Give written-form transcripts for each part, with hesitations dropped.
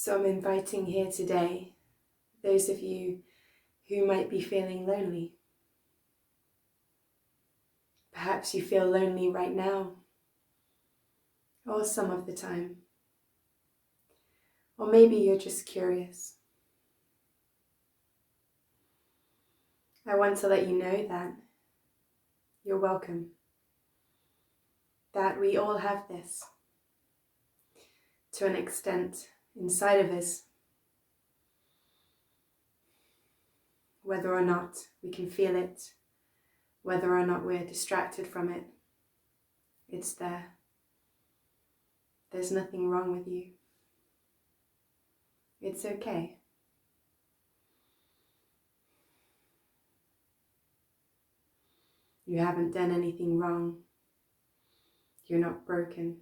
So I'm inviting here today those of you who might be feeling lonely. Perhaps you feel lonely right now, or some of the time. Or maybe you're just curious. I want to let you know that you're welcome. That we all have this, to an extent, inside of us. Whether or not we can feel it, whether or not we're distracted from it, it's there. There's nothing wrong with you. It's okay. You haven't done anything wrong. You're not broken.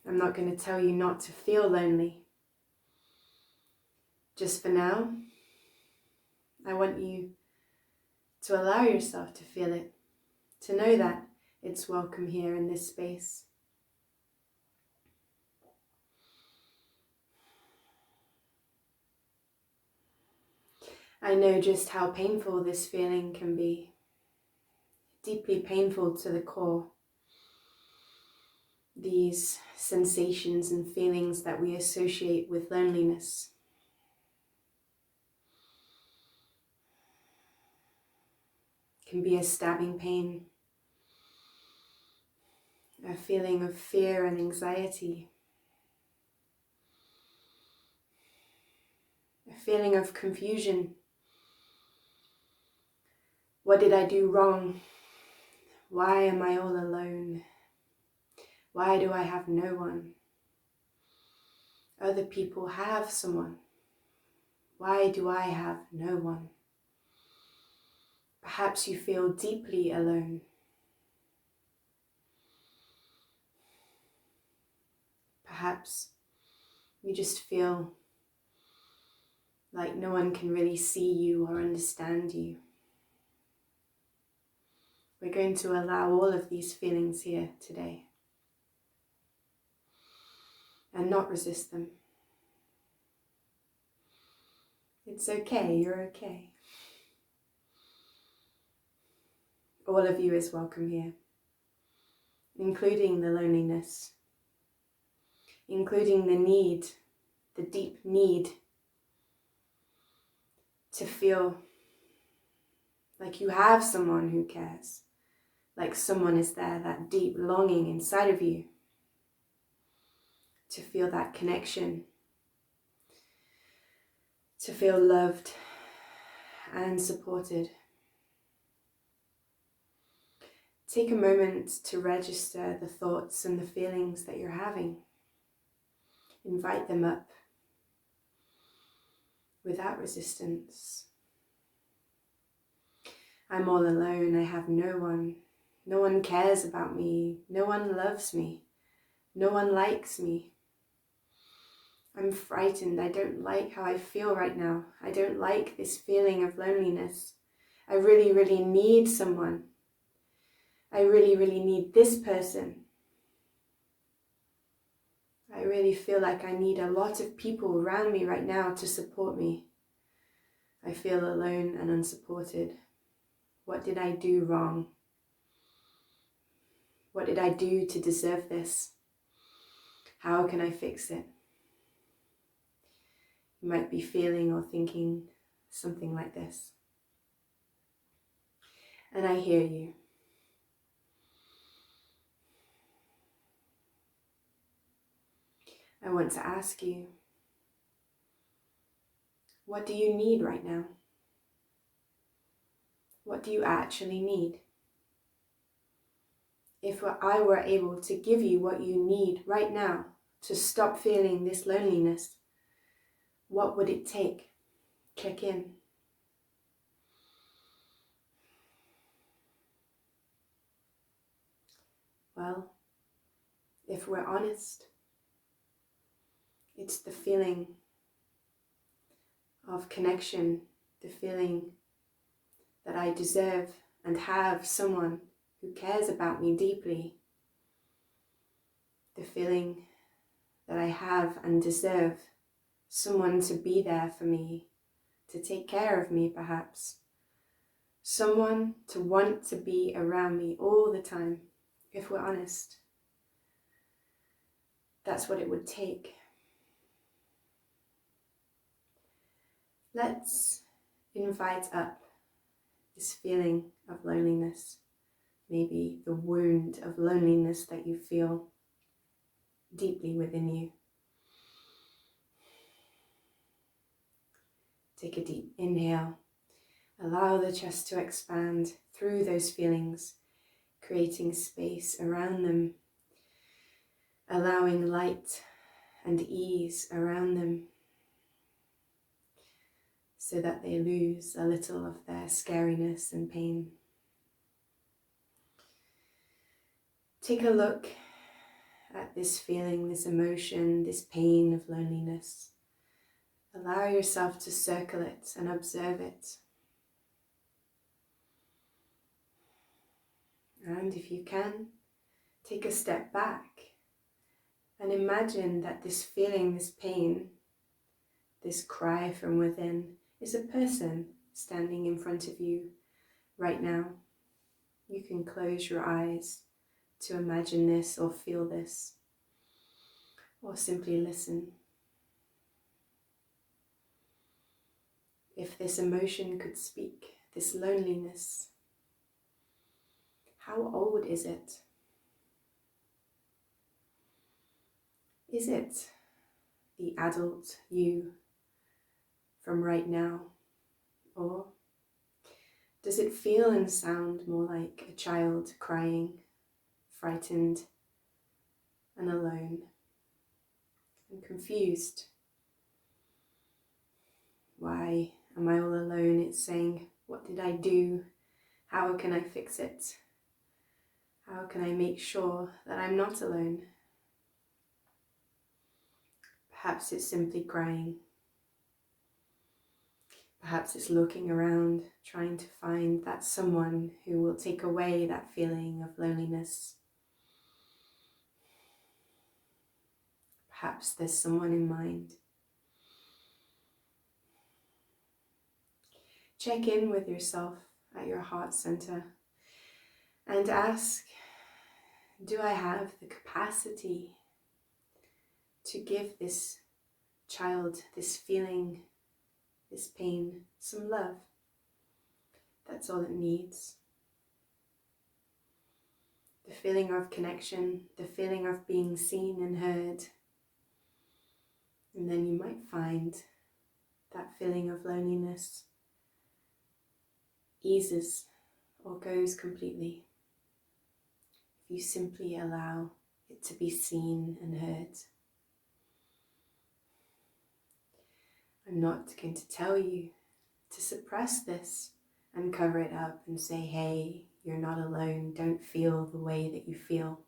I'm not going to tell you not to feel lonely. Just for now, I want you to allow yourself to feel it, to know that it's welcome here in this space. I know just how painful this feeling can be, deeply painful to the core. These sensations and feelings that we associate with loneliness. Can be a stabbing pain, a feeling of fear and anxiety, a feeling of confusion. What did I do wrong? Why am I all alone? Why do I have no one? Other people have someone. Why do I have no one? Perhaps you feel deeply alone. Perhaps you just feel like no one can really see you or understand you. We're going to allow all of these feelings here today and not resist them. It's okay, you're okay. All of you is welcome here, including the loneliness, including the need, the deep need to feel like you have someone who cares, like someone is there, that deep longing inside of you to feel that connection, to feel loved and supported. Take a moment to register the thoughts and the feelings that you're having. Invite them up without resistance. I'm all alone, I have no one. No one cares about me. No one loves me. No one likes me. I'm frightened. I don't like how I feel right now. I don't like this feeling of loneliness. I really, really need someone. I really, really need this person. I really feel like I need a lot of people around me right now to support me. I feel alone and unsupported. What did I do wrong? What did I do to deserve this? How can I fix it? You might be feeling or thinking something like this. And I hear you. I want to ask you, what do you need right now? What do you actually need? If I were able to give you what you need right now to stop feeling this loneliness, what would it take? Check in. Well, if we're honest, it's the feeling of connection, the feeling that I deserve and have someone who cares about me deeply, the feeling that I have and deserve someone to be there for me, to take care of me perhaps, someone to want to be around me all the time, if we're honest. That's what it would take. Let's invite up this feeling of loneliness, maybe the wound of loneliness that you feel deeply within you. Take a deep inhale. Allow the chest to expand through those feelings, creating space around them, allowing light and ease around them so that they lose a little of their scariness and pain. Take a look at this feeling, this emotion, this pain of loneliness. Allow yourself to circle it and observe it. And if you can, take a step back and imagine that this feeling, this pain, this cry from within is a person standing in front of you right now. You can close your eyes to imagine this or feel this, or simply listen. If this emotion could speak, this loneliness, how old is it? Is it the adult you from right now? Or does it feel and sound more like a child crying, frightened and alone and confused? Why am I all alone? It's saying, what did I do? How can I fix it? How can I make sure that I'm not alone? Perhaps it's simply crying. Perhaps it's looking around, trying to find that someone who will take away that feeling of loneliness. Perhaps there's someone in mind. Check in with yourself at your heart center and ask, do I have the capacity to give this child, this feeling, this pain, some love? That's all it needs. The feeling of connection, the feeling of being seen and heard. And then you might find that feeling of loneliness eases or goes completely if you simply allow it to be seen and heard. I'm not going to tell you to suppress this and cover it up and say, hey, you're not alone, don't feel the way that you feel.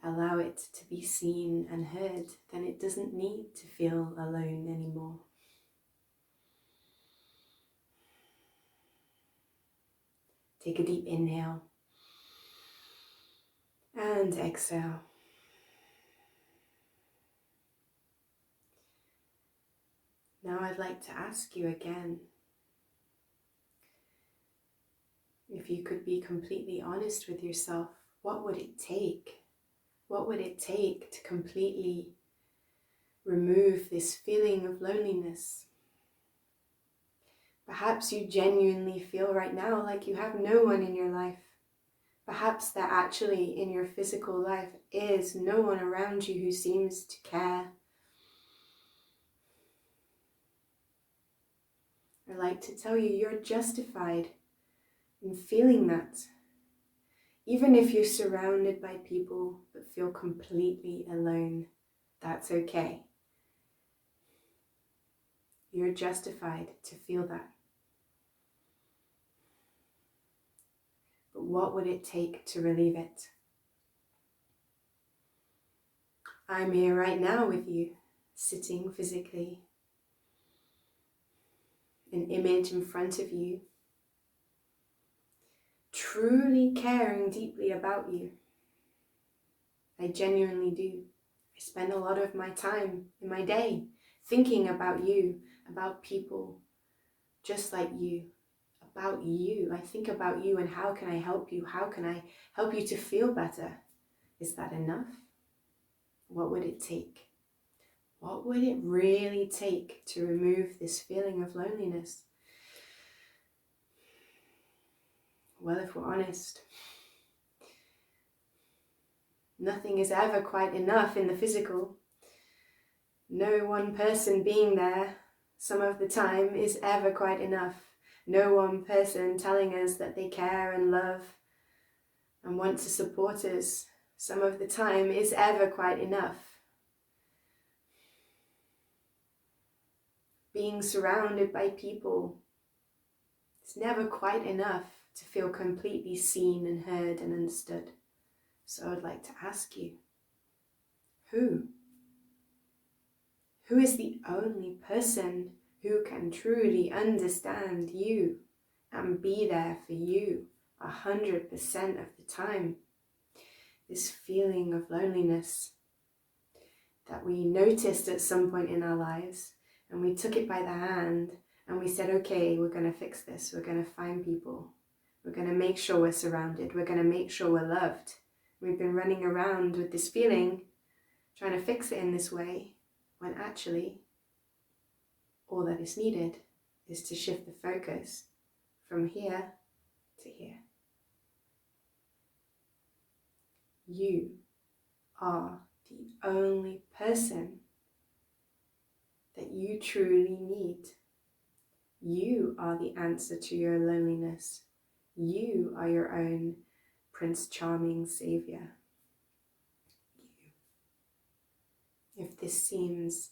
Allow it to be seen and heard, then it doesn't need to feel alone anymore. Take a deep inhale and exhale. Now I'd like to ask you again, if you could be completely honest with yourself, what would it take? What would it take to completely remove this feeling of loneliness? Perhaps you genuinely feel right now like you have no one in your life. Perhaps that actually in your physical life is no one around you who seems to care. I'd like to tell you, you're justified in feeling that. Even if you're surrounded by people but feel completely alone, that's okay. You're justified to feel that. But what would it take to relieve it? I'm here right now with you, sitting physically. An image in front of you, truly caring deeply about you. I genuinely do. I spend a lot of my time in my day thinking about you, about people just like you, about you. I think about you and how can I help you? How can I help you to feel better? Is that enough? What would it take? What would it really take to remove this feeling of loneliness? Well, if we're honest, nothing is ever quite enough in the physical. No one person being there some of the time is ever quite enough. No one person telling us that they care and love and want to support us some of the time is ever quite enough. Being surrounded by people, it's never quite enough to feel completely seen and heard and understood. So I'd like to ask you, who? Who is the only person who can truly understand you and be there for you 100% of the time? This feeling of loneliness that we noticed at some point in our lives, and we took it by the hand and we said, okay, we're going to fix this. We're going to find people. We're going to make sure we're surrounded. We're going to make sure we're loved. We've been running around with this feeling, trying to fix it in this way, when actually all that is needed is to shift the focus from here to here. You are the only person that you truly need. You are the answer to your loneliness. You are your own Prince Charming Savior. You. If this seems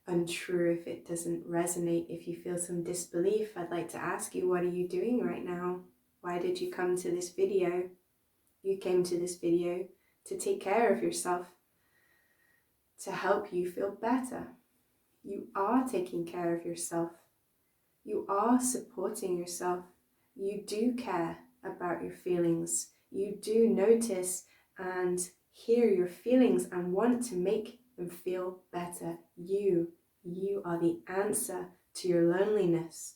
untrue, if it doesn't resonate, if you feel some disbelief, I'd like to ask you, what are you doing right now? Why did you come to this video? You came to this video to take care of yourself, to help you feel better. You are taking care of yourself. You are supporting yourself. You do care about your feelings. You do notice and hear your feelings and want to make them feel better. You are the answer to your loneliness.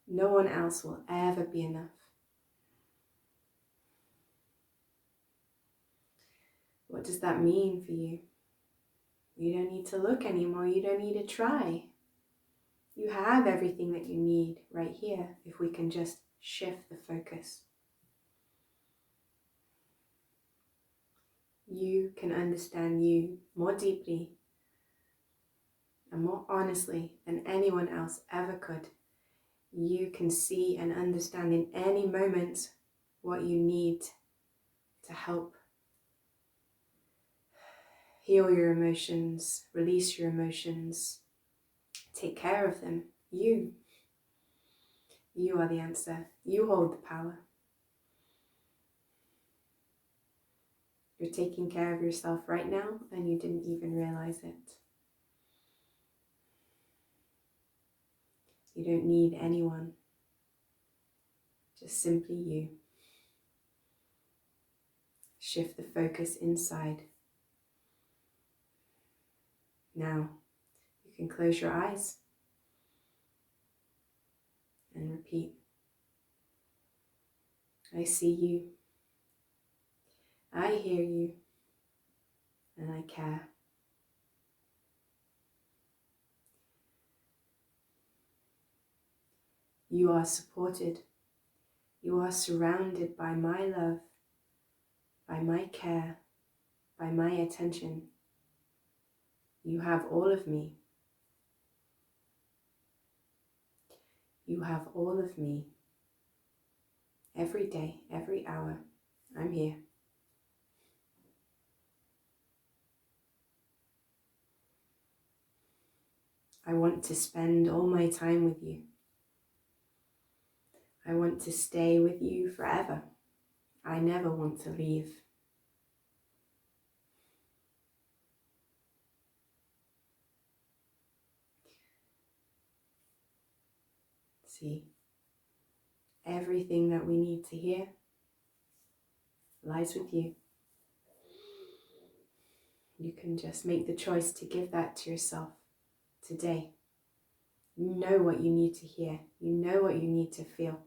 No one else will ever be enough. What does that mean for you? You don't need to look anymore. You don't need to try. You have everything that you need right here if we can just shift the focus. You can understand you more deeply and more honestly than anyone else ever could. You can see and understand in any moment what you need to help heal your emotions, release your emotions, take care of them. You are the answer. You hold the power. You're taking care of yourself right now and you didn't even realize it. You don't need anyone, just simply you. Shift the focus inside. Now, you can close your eyes and repeat. I see you. I hear you. And I care. You are supported. You are surrounded by my love, by my care, by my attention. You have all of me. You have all of me. Every day, every hour, I'm here. I want to spend all my time with you. I want to stay with you forever. I never want to leave. See, Everything that we need to hear lies with you. You can just make the choice to give that to yourself today. You know what you need to hear. You know what you need to feel.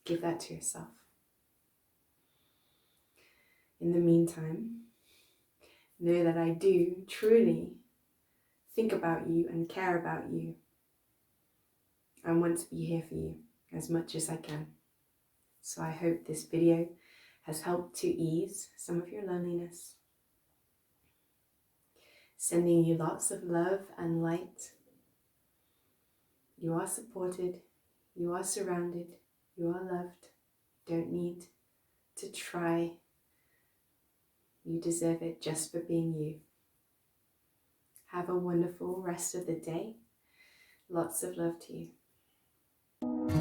Give that to yourself. In the meantime, know that I do truly think about you and care about you and want to be here for you as much as I can. So I hope this video has helped to ease some of your loneliness. Sending you lots of love and light. You are supported. You are surrounded. You are loved. You don't need to try. You deserve it just for being you. Have a wonderful rest of the day. Lots of love to you.